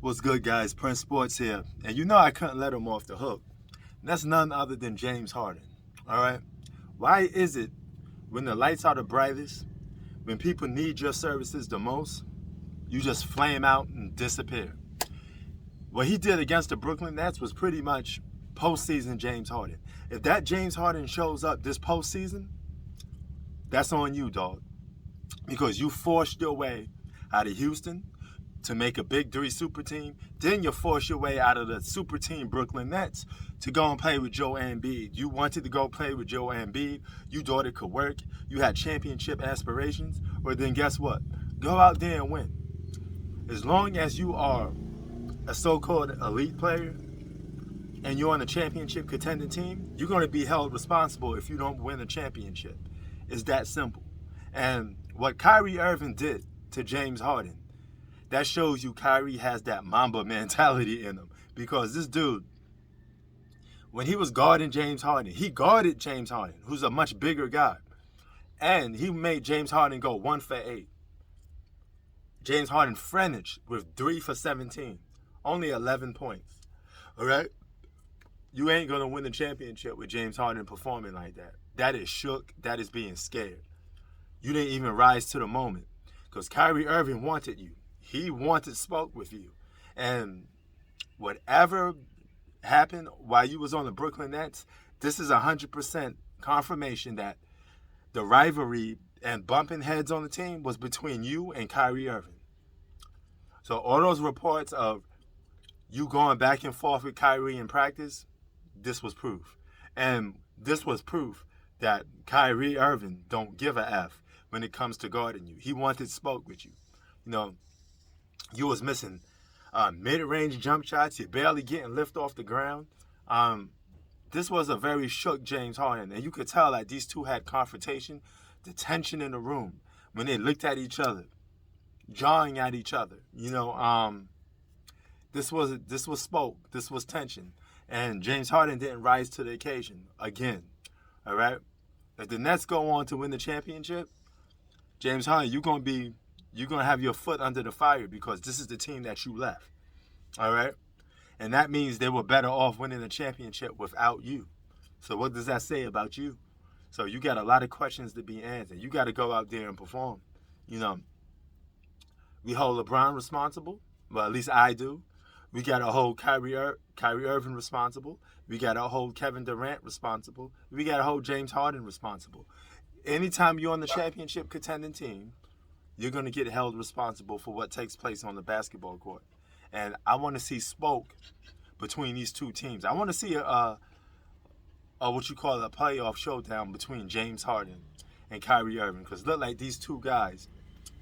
What's good, guys? Prince Sports here. And you know I couldn't let him off the hook. And that's none other than James Harden. All right? Why is it when the lights are the brightest, when people need your services the most, you just flame out and disappear? What he did against the Brooklyn Nets was pretty much postseason James Harden. If that James Harden shows up this postseason, that's on you, dog. Because you forced your way out of Houston to make a big three super team. Then you force your way out of the super team Brooklyn Nets to go and play with Joe Embiid. You wanted to go play with Joe Embiid. You thought it could work. You had championship aspirations. Well, then guess what? Go out there and win. As long as you are a so-called elite player and you're on a championship contending team, you're going to be held responsible if you don't win a championship. It's that simple. And what Kyrie Irving did to James Harden, that shows you Kyrie has that Mamba mentality in him. Because this dude, when he was guarding James Harden, he guarded James Harden, who's a much bigger guy. And he made James Harden go 1 for 8. James Harden finished with 3 for 17. Only 11 points. All right? You ain't going to win the championship with James Harden performing like that. That is shook. That is being scared. You didn't even rise to the moment. Because Kyrie Irving wanted you. He wanted smoke with you. And whatever happened while you was on the Brooklyn Nets, this is 100% confirmation that the rivalry and bumping heads on the team was between you and Kyrie Irving. So all those reports of you going back and forth with Kyrie in practice, this was proof. And this was proof that Kyrie Irving don't give a F when it comes to guarding you. He wanted smoke with you. You know, you was missing mid-range jump shots. You're barely getting lift off the ground. This was a very shook James Harden. And you could tell that these two had confrontation, the tension in the room when they looked at each other, jawing at each other. You know, this was smoke. This was tension. And James Harden didn't rise to the occasion again. All right? If the Nets go on to win the championship, James Harden, you're going to have your foot under the fire because this is the team that you left. All right? And that means they were better off winning the championship without you. So what does that say about you? So you got a lot of questions to be answered. You got to go out there and perform. You know, we hold LeBron responsible. Well, at least I do. We got to hold Kyrie Irving responsible. We got to hold Kevin Durant responsible. We got to hold James Harden responsible. Anytime you're on the championship contending team, you're going to get held responsible for what takes place on the basketball court. And I want to see smoke between these two teams. I want to see a what you call a playoff showdown between James Harden and Kyrie Irving. Because it looks like these two guys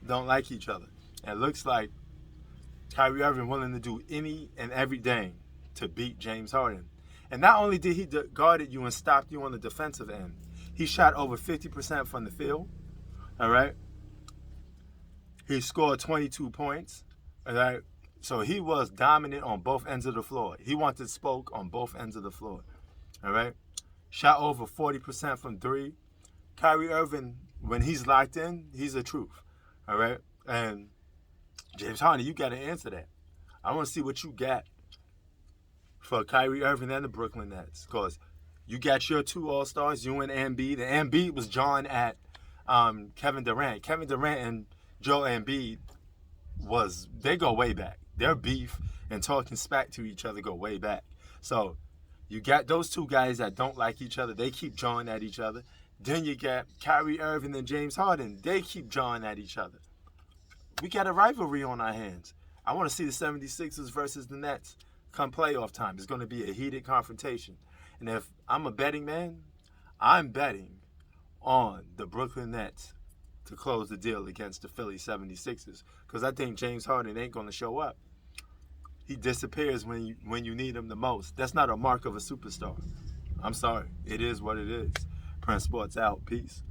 don't like each other. And it looks like Kyrie Irving willing to do any and everything to beat James Harden. And not only did he guarded you and stopped you on the defensive end, he shot over 50% from the field. All right? He scored 22 points. All right? So he was dominant on both ends of the floor. He wanted smoke on both ends of the floor. All right? Shot over 40% from three. Kyrie Irving, when he's locked in, he's the truth. All right? And James Harden, you got to answer that. I want to see what you got for Kyrie Irving and the Brooklyn Nets. Because you got your two All-Stars, you and Embiid. And Embiid was jawing at Kevin Durant. Kevin Durant and Joe Embiid they go way back. Their beef and talking smack to each other go way back. So you got those two guys that don't like each other. They keep jawing at each other. Then you got Kyrie Irving and James Harden. They keep jawing at each other. We got a rivalry on our hands. I want to see the 76ers versus the Nets come playoff time. It's going to be a heated confrontation. And if I'm a betting man, I'm betting on the Brooklyn Nets to close the deal against the Philly 76ers. Because I think James Harden ain't going to show up. He disappears when you need him the most. That's not a mark of a superstar. I'm sorry. It is what it is. Prince Sports out. Peace.